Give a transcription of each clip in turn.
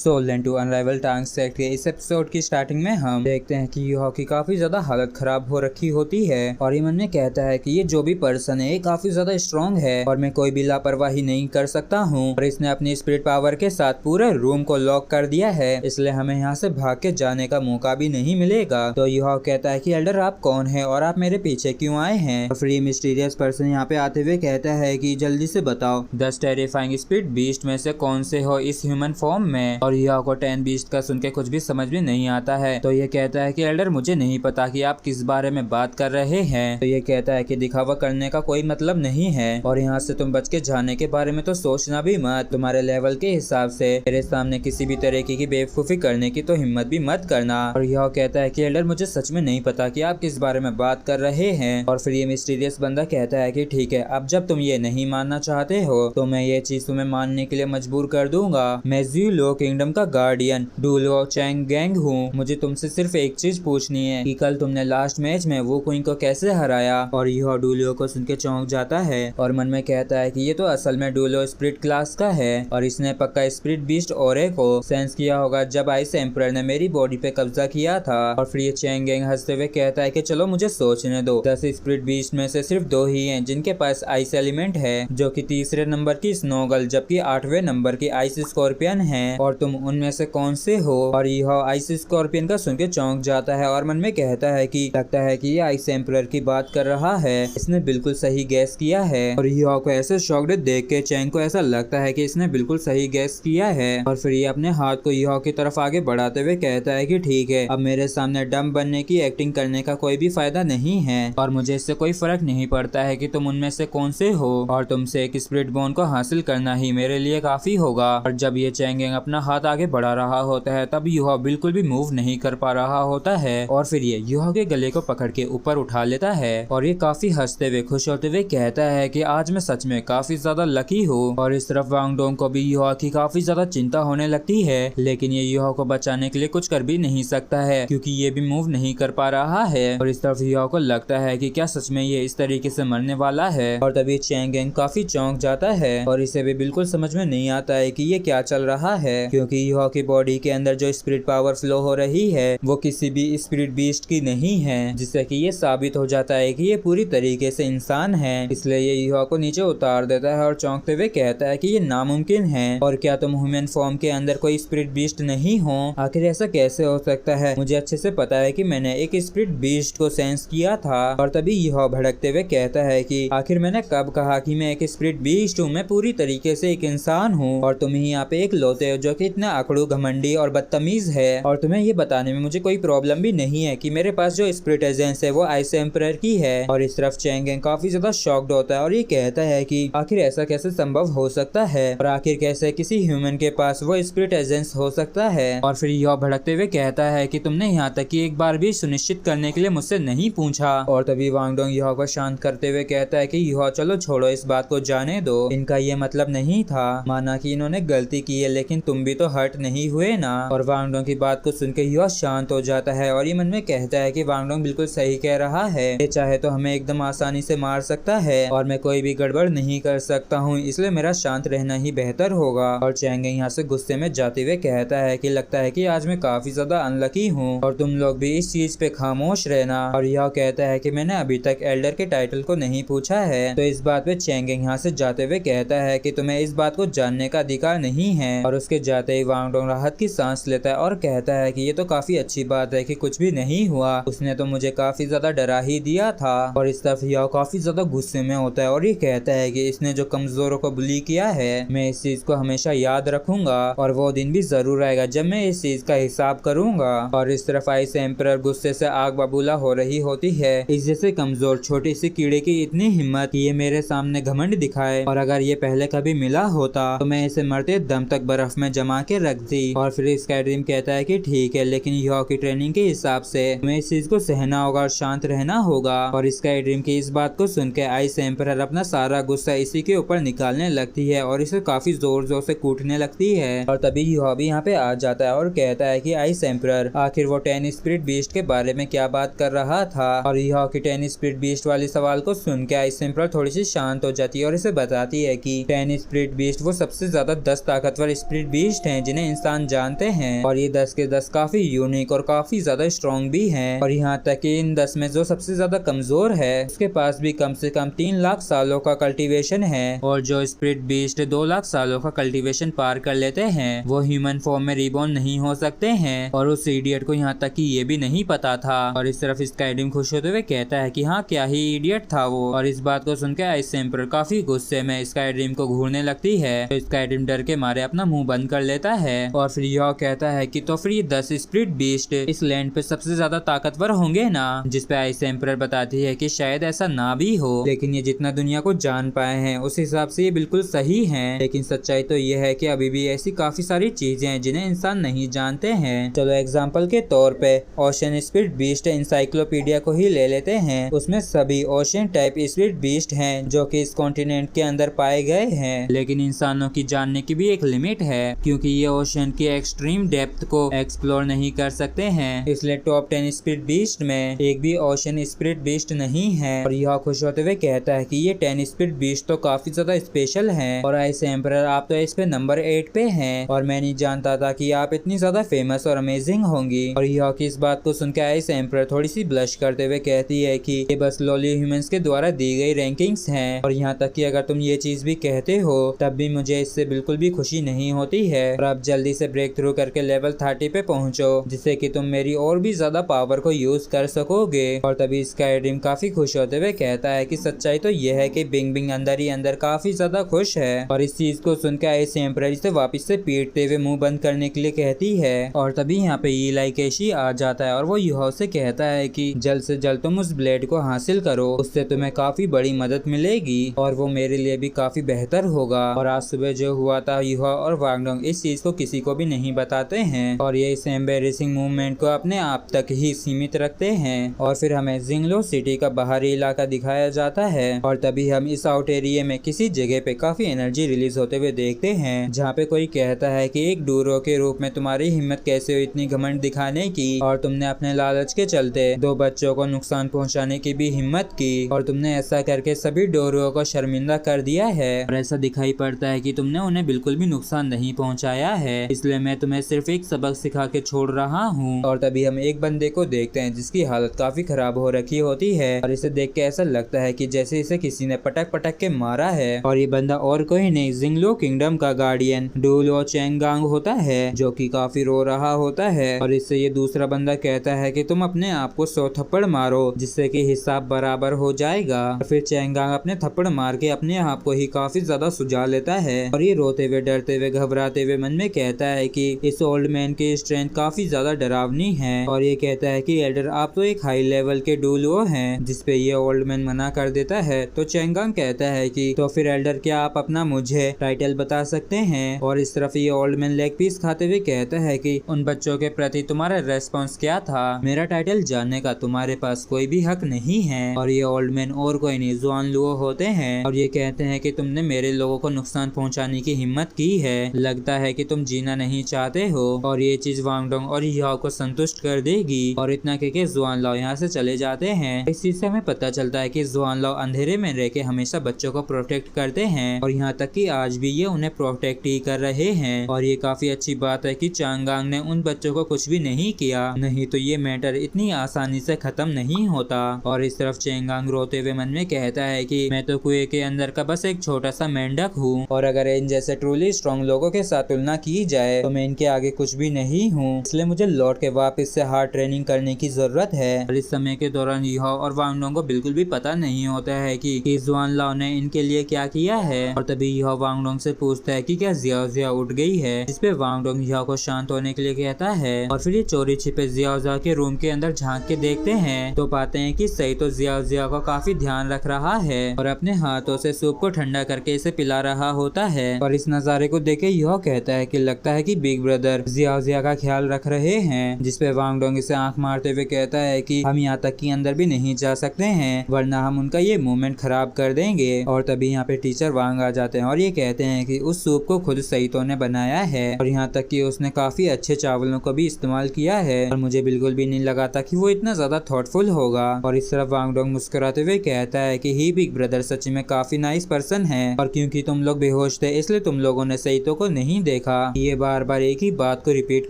सोल्डेन to अनराइवल टांगसेट के इस episode की स्टार्टिंग में हम देखते हैं कि यूहा की काफी ज्यादा हालत खराब हो रखी होती है और ये मन में कहता है कि ये जो भी पर्सन है काफी ज्यादा स्ट्रॉन्ग है और मैं कोई भी लापरवाही नहीं कर सकता हूँ और इसने अपनी स्पिरिट पावर के साथ पूरे रूम को लॉक कर दिया है, इसलिए हमें यहाँ से भाग के जाने का मौका भी नहीं मिलेगा। तो यूहा कहता है कि एल्डर आप कौन है और आप मेरे पीछे क्यों आए हैं। और फिर ये मिस्टीरियस पर्सन यहाँ पे आते हुए कहता है कि जल्दी से बताओ 10 टेरिफाइंग स्पिरिट बीस्ट में से कौन से हो इस ह्यूमन फॉर्म में। और यूहा को 10 बीस्ट का सुन के कुछ भी समझ में नहीं आता है। तो ये कहता है कि एल्डर मुझे नहीं पता कि आप किस बारे में बात कर रहे हैं। तो ये कहता है कि दिखावा करने का कोई मतलब नहीं है और यहाँ से तुम बच के जाने के बारे में तो सोचना भी मत। तुम्हारे लेवल के हिसाब से मेरे सामने किसी भी तरीके की बेवकूफी करने की तो हिम्मत भी मत करना। और यह कहता है कि एल्डर मुझे सच में नहीं पता कि आप किस बारे में बात कर रहे हैं। और फिर ये मिस्टीरियस बंदा कहता है कि ठीक है, अब जब तुम ये नहीं मानना चाहते हो तो मैं ये चीज तुम्हें मानने के लिए मजबूर कर दूंगा। मैं ज़्यू किंगडम का गार्डियन डूलो चैंग गैंग हूँ। मुझे तुमसे सिर्फ एक चीज पूछनी है कि कल तुमने लास्ट मैच में वो क्वीन को कैसे हराया। और यह डूलियो को सुन के चौंक जाता है और मन में कहता है कि ये तो असल में डूलो स्पिरिट क्लास का है और इसने पक्का स्पिरिट बीस्ट ओरे को सेंस किया होगा जब आइस एम्परर ने मेरी बॉडी पे कब्जा किया था। और फिर ये चैंग गैंग हंसते हुए कहता है कि चलो मुझे सोचने दो, 10 स्पिरिट बीस्ट में से सिर्फ 2 ही हैं जिनके पास आइस एलिमेंट है, जो कि तीसरे नंबर की स्नोगल जबकि 8वें नंबर की आइस स्कॉर्पियन है। और तुम उनमें से कौन से हो। और यह आइस स्कॉर्पियन का सुन के चौंक जाता है और मन में कहता है कि लगता है कि ये आइस एम्परर की बात कर रहा है, इसने बिल्कुल सही गैस किया है। और यह को ऐसे शॉक्ड देख के चैंग को ऐसा लगता है कि इसने बिल्कुल सही गैस किया है। और फिर ये अपने हाथ को यह की तरफ आगे बढ़ाते हुए कहता है कि ठीक है, अब मेरे सामने डम बनने की एक्टिंग करने का कोई भी फायदा नहीं है और मुझे इससे कोई फर्क नहीं पड़ता है कि तुम उनमें से कौन से हो और तुमसे एक स्पिरिट बोन को हासिल करना ही मेरे लिए काफी होगा। और जब ये चैंग अपना हाथ आगे बढ़ा रहा होता है तब यूहा बिल्कुल भी मूव नहीं कर पा रहा होता है और फिर ये यूहा के गले को पकड़ के ऊपर उठा लेता है और ये काफी हंसते हुए खुश होते हुए कहता है कि आज मैं सच में काफी ज्यादा लकी हूँ। और इस तरफ वांग डोंग को भी यूहा की काफी ज्यादा चिंता होने लगती है, लेकिन ये यूहा को बचाने के लिए कुछ कर भी नहीं सकता है क्योंकि ये भी मूव नहीं कर पा रहा है। और इस तरफ यूहा को लगता है कि क्या सच में ये इस तरीके से मरने वाला है। और तभी चैंग गैंग काफी चौंक जाता है और इसे भी बिल्कुल समझ में नहीं आता है कि ये क्या चल रहा है, क्योंकि यूहा की बॉडी के अंदर जो स्पिरिट पावर फ्लो हो रही है वो किसी भी स्पिरिट बीस्ट की नहीं है, जिससे कि ये साबित हो जाता है कि ये पूरी तरीके से इंसान है। इसलिए ये यूहा को नीचे उतार देता है और चौंकते हुए कहता है कि ये नामुमकिन है। और क्या तुम ह्यूमन फॉर्म के अंदर कोई स्पिरिट बीस्ट नहीं हो? आखिर ऐसा कैसे हो सकता है? मुझे अच्छे से पता है कि मैंने एक स्पिरिट बीस्ट को सेंस किया था। और तभी यूहा भड़कते हुए कहता है कि आखिर मैंने कब कहा कि मैं एक स्पिरिट बीस्ट हूँ? मैं पूरी तरीके से एक इंसान हूँ और तुम ही यहाँ पे एक लोते हो जो कि इतना अकड़ू, घमंडी और बदतमीज है। और तुम्हें ये बताने में मुझे कोई प्रॉब्लम भी नहीं है कि मेरे पास जो स्पिरिट एजेंस है वो आइस एम्परर की है। और इस तरफ चैंग गैंग काफी ज्यादा शॉक्ड होता है और ये कहता है कि आखिर ऐसा कैसे संभव हो सकता है और आखिर कैसे किसी ह्यूमन के पास वो स्पिरिट एजेंस हो सकता है। और फिर यह भड़कते हुए कहता है कि तुमने यहाँ तक कि एक बार भी सुनिश्चित करने के लिए मुझसे नहीं पूछा। और तभी वांग डोंग यह को शांत करते हुए कहता है कि यह चलो छोड़ो, इस बात को जाने दो, इनका ये मतलब नहीं था। माना कि इन्होंने गलती की है लेकिन तुम भी तो हर्ट नहीं हुए ना। और वांग डोंग की बात को सुनकर यह शांत हो जाता है और ये मन में कहता है कि वांग डोंग बिल्कुल सही कह रहा है, ये चाहे तो हमें एकदम आसानी से मार सकता है और मैं कोई भी गड़बड़ नहीं कर सकता हूँ, इसलिए मेरा शांत रहना ही बेहतर होगा। और चैंग यहाँ से गुस्से में जाते हुए कहता है कि लगता है कि आज मैं काफी ज्यादा अनलकी हूँ और तुम लोग भी इस चीज पे खामोश रहना। और यह कहता है कि मैंने अभी तक एल्डर के टाइटल को नहीं पूछा है। तो इस बात पे चैंग यहाँ से जाते हुए कहता है कि तुम्हें इस बात को जानने का अधिकार नहीं है। और उसके जाते ही वांग डोंग राहत की सांस लेता है और कहता है कि ये तो काफी अच्छी बात है कि कुछ भी नहीं हुआ, उसने तो मुझे काफी ज्यादा डरा ही दिया था। और इस तरफ यह काफी ज्यादा गुस्से में होता है और ये कहता है कि इसने जो कमजोरों को बुली किया है मैं इस चीज को हमेशा याद रखूंगा और वो दिन भी जरूर आएगा जब मैं इस चीज का हिसाब करूंगा। और इस तरफ आइस एम्परर गुस्से से आग बबूला हो रही होती है। इस जैसे कमजोर छोटी सी कीड़े की इतनी हिम्मत कि ये मेरे सामने घमंड दिखाए, और अगर ये पहले कभी मिला होता तो मैं इसे मरते दम तक बर्फ में जमा के रख दी। और फिर स्काईड्रीम कहता है कि ठीक है, लेकिन यूहा की ट्रेनिंग के हिसाब से हमें इस चीज को सहना होगा और शांत रहना होगा। और स्काईड्रीम की इस बात को सुनकर आइस एम्परर अपना सारा गुस्सा इसी के ऊपर निकालने लगती है और इसे काफी जोर जोर से कूटने लगती है। और तभी यूहा भी यहाँ पे आ जाता है और कहता है कि आइस एम्परर आखिर वो 10 स्पिरिट बीस्ट के बारे में क्या बात कर रहा था। और यूहा की 10 स्पिरिट बीस्ट वाली सवाल को सुन के आइस एम्परर थोड़ी सी शांत हो जाती है और इसे बताती है कि 10 स्पिरिट बीस्ट वो सबसे ज्यादा 10 ताकतवर स्पिरिट बीस्ट हैं जिन्हें इंसान जानते हैं, और ये 10 के 10 काफी यूनिक और काफी ज्यादा स्ट्रॉन्ग भी हैं। और यहाँ तक कि इन 10 में जो सबसे ज्यादा कमजोर है उसके पास भी कम से कम 3 लाख सालों का कल्टीवेशन है, और जो स्पिरिट बीस्ट 2 लाख सालों का कल्टीवेशन पार कर लेते हैं वो ह्यूमन फॉर्म में रिबॉर्न नहीं हो सकते हैं। और उस इडियट को यहाँ तक कि ये भी नहीं पता था। और इस तरफ स्काईड्रीम खुश होते हुए कहता है कि हाँ, क्या ही इडियट था वो। और इस बात को सुनकर आइस एम्परर काफी गुस्से में स्काईड्रीम को घूरने लगती है, तो स्काईड्रीम डर के मारे अपना मुंह बंद कर लेता है। और फिर यह कहता है कि तो फिर ये 10 स्पिरिट बीस्ट इस लैंड पे सबसे ज्यादा ताकतवर होंगे ना, जिस पे आइस एम्परर बताती है कि शायद ऐसा ना भी हो, लेकिन ये जितना दुनिया को जान पाए हैं उस हिसाब से ये बिल्कुल सही है। लेकिन सच्चाई तो ये है कि अभी भी ऐसी काफी सारी चीजें हैं जिन्हें इंसान नहीं जानते हैं। चलो एग्जाम्पल के तौर पे ओशन स्पिरिट बीस्ट इंसाइक्लोपीडिया को ही ले लेते हैं। उसमें सभी ओशन टाइप स्पिरिट बीस्ट हैं जो कि इस कॉन्टिनेंट के अंदर पाए गए हैं। लेकिन इंसानों की जानने की भी एक लिमिट है, क्योंकि ये ओशन की एक्सट्रीम डेप्थ को एक्सप्लोर नहीं कर सकते हैं। इसलिए टॉप 10 स्पिरिट बीस्ट में एक भी ओशन स्पिरिट बीस्ट नहीं है। और यह खुश होते हुए कहता है कि ये 10 स्पिरिट बीस्ट तो काफी ज्यादा स्पेशल हैं, और आइस एम्परर आप तो इस पे नंबर 8 पे हैं, और मैं नहीं जानता था कि आप इतनी ज्यादा फेमस और अमेजिंग होंगी। और यह की इस बात को सुनकर आइस एम्परर थोड़ी सी ब्लश करते हुए कहती है कि ये बस लोली ह्यूमंस के द्वारा दी गई रैंकिंग्स हैं, और यहाँ तक कि अगर तुम ये चीज भी कहते हो तब भी मुझे इससे बिल्कुल भी खुशी नहीं होती है। और आप जल्दी से ब्रेक थ्रू करके लेवल 30 पे पहुंचो, जिससे कि तुम मेरी और भी ज्यादा पावर को यूज कर सकोगे। और तभी स्काईड्रीम काफी खुश होते हुए कहता है कि सच्चाई तो यह है कि बिंग बिंग अंदर ही अंदर काफी ज्यादा खुश है। और इस चीज को सुनकर आइस एम्परर इसे वापस से पीटते हुए मुंह बंद करने के लिए कहती है। और तभी यहाँ पे इलाई केशी आ जाता है और वो युहा से कहता है कि जल्द से जल्द तुम उस ब्लेड को हासिल करो, उससे तुम्हें काफी बड़ी मदद मिलेगी और वो मेरे लिए भी काफी बेहतर होगा। और आज सुबह जो हुआ था युहा और वांग डोंग इस चीज को किसी को भी नहीं बताते हैं, और ये इस एम्बेरेसिंग मूवमेंट को अपने आप तक ही सीमित रखते हैं। और फिर हमें जिंगलो सिटी का बाहरी इलाका दिखाया जाता है, और तभी हम इस आउट एरिया में किसी जगह पे काफी एनर्जी रिलीज होते हुए देखते हैं, जहाँ पे कोई कहता है कि एक डूरो के रूप में तुम्हारी हिम्मत कैसे हुई इतनी घमंड दिखाने की, और तुमने अपने लालच के चलते 2 बच्चों को नुकसान पहुंचाने की भी हिम्मत की, और तुमने ऐसा करके सभी डोरुओं को शर्मिंदा कर दिया है। और ऐसा दिखाई पड़ता है कि तुमने उन्हें बिल्कुल भी नुकसान नहीं पहुंचाया है, इसलिए मैं तुम्हें सिर्फ एक सबक सिखा के छोड़ रहा हूँ। और तभी हम एक बंदे को देखते हैं जिसकी हालत काफी खराब हो रखी होती है, और इसे देख के ऐसा लगता है कि जैसे इसे किसी ने पटक पटक के मारा है। और ये बंदा और कोई नहीं जिंगलो किंगडम का गार्डियन डूलो चेंगांग होता है, जो कि काफी रो रहा होता है। और इससे ये दूसरा बंदा कहता है कि तुम अपने आप को 100 थप्पड़ मारो, जिससे कि हिसाब बराबर हो जाएगा। और फिर चेंगांग अपने थप्पड़ मार के अपने आप को ही काफी ज्यादा सुझा लेता है, और ये रोते हुए डरते हुए घबराते हुए मन में कहता है कि इस ओल्ड मैन की स्ट्रेंथ काफी ज्यादा डरावनी है। और ये कहता है कि एल्डर आप तो एक हाई लेवल के डूलो हैं, जिसपे ये ओल्ड मैन मना कर देता है। तो चेंगांग कहता है कि तो फिर एल्डर क्या आप अपना मुझे टाइटल बता सकते हैं। और इस तरफ ये ओल्ड मैन लेग पीस खाते हुए कहता है कि उन बच्चों के प्रति तुम्हारा रेस्पॉन्स क्या था, मेरा टाइटल जानने का तुम्हारे पास कोई भी हक नहीं है। और ये ओल्ड मैन और कोई नहीं जुआन लुओ होते हैं, और ये कहते हैं कि तुमने मेरे लोगों को नुकसान पहुंचाने की हिम्मत की है, लगता है कि तुम जीना नहीं चाहते हो। और ये चीज वांग डोंग और युहा को संतुष्ट कर देगी। और इतना कहके जुआन लाओ यहाँ से चले जाते हैं। इस चीज से हमें पता चलता है कि जुआन लाओ अंधेरे में रह के हमेशा बच्चों को प्रोटेक्ट करते हैं, और यहाँ तक कि आज भी ये उन्हें प्रोटेक्ट ही कर रहे हैं। और ये काफी अच्छी बात है कि चांगांग ने उन बच्चों को कुछ भी नहीं किया, नहीं तो ये मैटर इतनी आसानी से खत्म नहीं होता। और इस तरफ चेंगांग रोते हुए मन में कहता है कि मैं तो कुएं के अंदर का बस एक छोटा सा मेंढक हूँ, और अगर इन जैसे ट्रूली स्ट्रॉन्ग लोगों के साथ तुलना की जाए तो मैं इनके आगे कुछ भी नहीं हूँ, इसलिए मुझे लौट के वापस से हार्ड ट्रेनिंग करने की जरूरत है। और इस समय के दौरान युहा और वांग डोंग को बिल्कुल भी पता नहीं होता है कि जुआन लाओ ने इनके लिए क्या किया है। और तभी युहा वांग डोंग से पूछता है कि क्या जियाओ जिया उठ गई है, जिसपे वांग डोंग युहा को शांत होने के लिए कहता है। और फिर ये चोरी छिपे जियाओ जिया के रूम के अंदर झांक के देखते हैं तो पाते हैं कि सही तो जियाओ जिया को काफी ध्यान रख रहा है, और अपने हाथों से सूप को ठंडा करके इसे पिला रहा होता है। और इस नजारे को देखे युहा कहता है कि लगता है कि बिग ब्रदर जियाओ जिया का ख्याल रख रहे हैं, जिसपे वांग डोंग इसे आंख मारते हुए कहता है कि हम यहाँ तक कि अंदर भी नहीं जा सकते हैं, वरना हम उनका ये मूवमेंट खराब कर देंगे। और तभी यहाँ पे टीचर वांग आ जाते हैं और ये कहते हैं कि उस सूप को खुद सईतो ने बनाया है, और यहाँ तक कि उसने काफी अच्छे चावलों को भी इस्तेमाल किया है, और मुझे बिल्कुल भी नहीं लगा था कि वो इतना ज्यादा थॉटफुल होगा। और इस तरफ वांग डोंग मुस्कुराते हुए कहता है कि ही बिग ब्रदर सच में काफी नाइस पर्सन है, और क्योंकि तुम लोग बेहोश थे इसलिए तुम लोगों ने सईतो को नहीं देखा देखा ये बार बार एक ही बात को रिपीट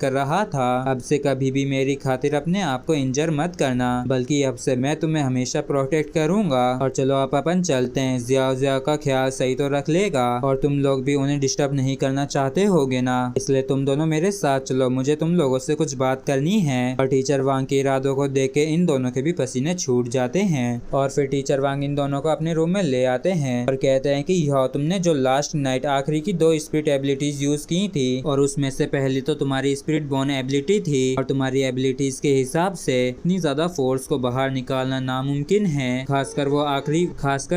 कर रहा था, अब से कभी भी मेरी खातिर अपने आप को इंजर मत करना, बल्कि अब से मैं तुम्हें हमेशा प्रोटेक्ट करूंगा। और चलो आप अपन चलते हैं, जिया का ख्याल सही तो रख लेगा और तुम लोग भी उन्हें डिस्टर्ब नहीं करना चाहते होगे ना, इसलिए तुम दोनों मेरे साथ चलो, मुझे तुम लोगों से कुछ बात करनी है। और टीचर वांग के इरादों को देख के इन दोनों के भी पसीने छूट जाते हैं और फिर टीचर वांग इन दोनों को अपने रूम में ले आते हैं और कहते हैं कि यह तुमने जो लास्ट नाइट आखिरी की 2 स्पिरिट एबिलिटीज यूज की थी और उसमें से पहली तो तुम्हारी स्पिरिट बोर्न एबिलिटी थी और तुम्हारी एबिलिटीज के हिसाब से इतनी ज्यादा फोर्स को बाहर निकालना नामुमकिन है, खासकर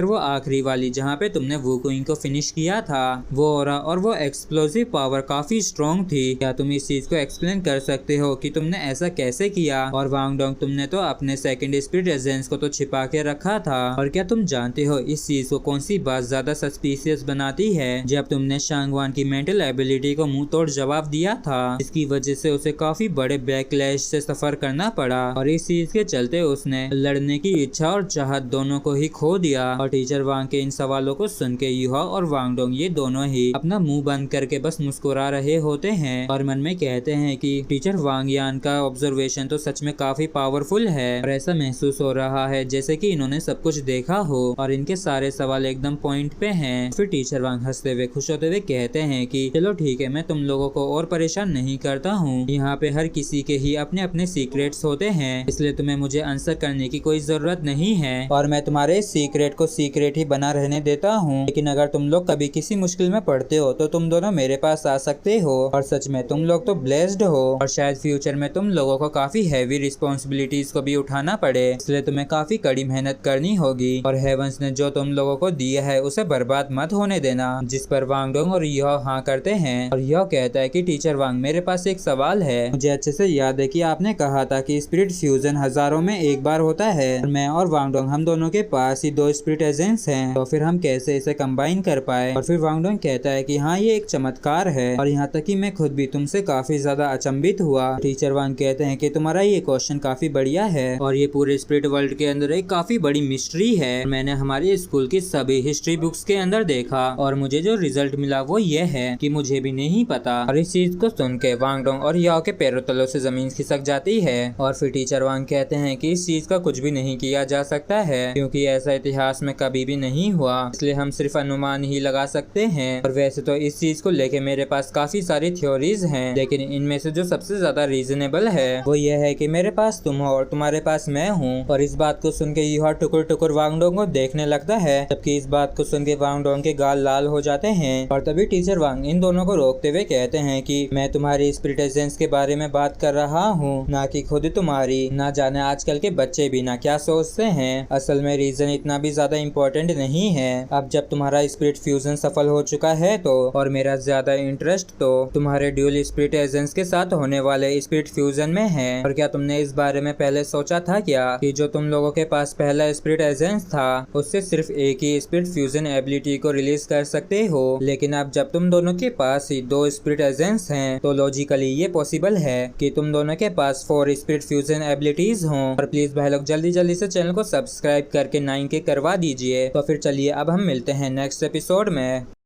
वो आखिरी वाली जहाँ पे तुमने वुकुइंग को फिनिश किया था। वो ऑरा और वो एक्सप्लोसिव पावर काफी स्ट्रॉन्ग थी। क्या तुम इस चीज को एक्सप्लेन कर सकते हो कि तुमने ऐसा कैसे किया? और वांग डोंग तुमने तो अपने सेकंड स्पिरिट एसेंस को तो छिपा के रखा था, और क्या तुम जानते हो इस चीज को कौन सी बात ज्यादा सस्पिशियस बनाती है? जब तुमने शांगवान की मेंटल एबिलिटी को मुंह तोड़ जवाब दिया था, इसकी वजह से उसे काफी बड़े बैकलैश से सफर करना पड़ा और इस चीज के चलते उसने लड़ने की इच्छा और चाहत दोनों को ही खो दिया। और टीचर वांग के इन सवालों को सुन के यूहा और वांग डोंग ये दोनों ही अपना मुंह बंद करके बस मुस्कुरा रहे होते हैं और मन में कहते हैं कि टीचर वांग यान का ऑब्जर्वेशन तो सच में काफी पावरफुल है और ऐसा महसूस हो रहा है जैसे कि इन्होंने सब कुछ देखा हो और इनके सारे सवाल एकदम पॉइंट पे हैं। फिर टीचर वांग हंसते हुए खुश होते हुए कहते हैं कि चलो ठीक है, मैं तुम लोगों को और परेशान नहीं करता हूँ, यहाँ पे हर किसी के ही अपने अपने सीक्रेट्स होते हैं, इसलिए तुम्हें मुझे आंसर करने की कोई जरूरत नहीं है और मैं तुम्हारे सीक्रेट को सीक्रेट ही बना रहने देता हूँ। लेकिन अगर तुम लोग कभी किसी मुश्किल में पड़ते हो तो तुम दोनों मेरे पास आ सकते हो और सच में तुम लोग तो ब्लेस्ड हो और शायद फ्यूचर में तुम लोगों को काफी हैवी रिस्पॉन्सिबिलिटीज को भी उठाना पड़े, इसलिए तुम्हें काफी कड़ी मेहनत करनी होगी और हेवंस ने जो तुम लोगों को दिया है उसे बर्बाद मत होने देना। जिस पर वांग डोंग और यह हाँ करते हैं और यह कहता है कि टीचर वांग मेरे पास एक सवाल है, मुझे अच्छे से याद है कि आपने कहा था कि स्पिरिट फ्यूजन हजारों में एक बार होता है और मैं और वांग डोंग हम दोनों के पास ही 2 स्पिरिट एजेंट्स हैं, तो फिर हम कैसे इसे कंबाइन कर पाए? और फिर वांग डोंग कहता है कि हाँ ये एक चमत्कार है और यहाँ तक कि मैं खुद भी तुमसे काफी ज्यादा अचंभित हुआ। टीचर वांग कहते हैं कि तुम्हारा ये क्वेश्चन काफी बढ़िया है और ये पूरे स्पिरिट वर्ल्ड के अंदर एक काफी बड़ी मिस्ट्री है। मैंने हमारे स्कूल की सभी हिस्ट्री बुक्स के अंदर देखा और मुझे जो रिजल्ट मिला वो ये है कि मुझे भी नहीं पता। और इस चीज को सुन के वांग डोंग और याओ के पैरों तलों से जमीन खिसक जाती है और फिर टीचर वांग कहते हैं कि इस चीज का कुछ भी नहीं किया जा सकता है क्योंकि ऐसा इतिहास में कभी भी नहीं हुआ, इसलिए हम सिर्फ अनुमान ही लगा सकते हैं। और वैसे तो इस चीज को लेके मेरे पास काफी सारी थ्योरीज हैं, लेकिन इनमें से जो सबसे ज्यादा रीजनेबल है वो ये है कि मेरे पास तुम हो और तुम्हारे पास मैं हूँ। और इस बात को सुन के यूहा टुकुर टुकुर वांग डोंग को देखने लगता है, जबकि इस बात को सुन के वांग डोंग के गाल लाल हो जाते हैं। और तभी टीचर वांग इन दोनों को रोकते हुए कहते हैं कि मैं तुम्हारी स्पिरिट एसेंस के बारे में बात कर रहा हूँ, ना कि खुद तुम्हारी। ना जाने आजकल के बच्चे भी ना क्या सोचते हैं, असल में रीजन इतना भी ज्यादा इम्पोर्टेंट नहीं है। अब जब तुम्हारा स्पिरिट फ्यूजन सफल हो चुका है तो और मेरा ज्यादा इंटरेस्ट तो तुम्हारे ड्यूल स्पिरिट एजेंट्स के साथ होने वाले स्पिरिट फ्यूजन में है। और क्या तुमने इस बारे में पहले सोचा था क्या कि जो तुम लोगों के पास पहला स्पिरिट एजेंस था उससे सिर्फ एक ही स्पिरिट फ्यूजन एबिलिटी को रिलीज कर सकते हो, लेकिन अब जब तुम दोनों के पास ही 2 स्पिरिट एजेंट्स हैं तो लॉजिकली ये पॉसिबल है कि तुम दोनों के पास 4 स्पिरिट फ्यूजन एबिलिटीज हों। और प्लीज भाई लोग जल्दी जल्दी से चैनल को सब्सक्राइब करके 9 के करवा दीजिए। तो फिर चलिए अब हम मिलते हैं नेक्स्ट एपिसोड में।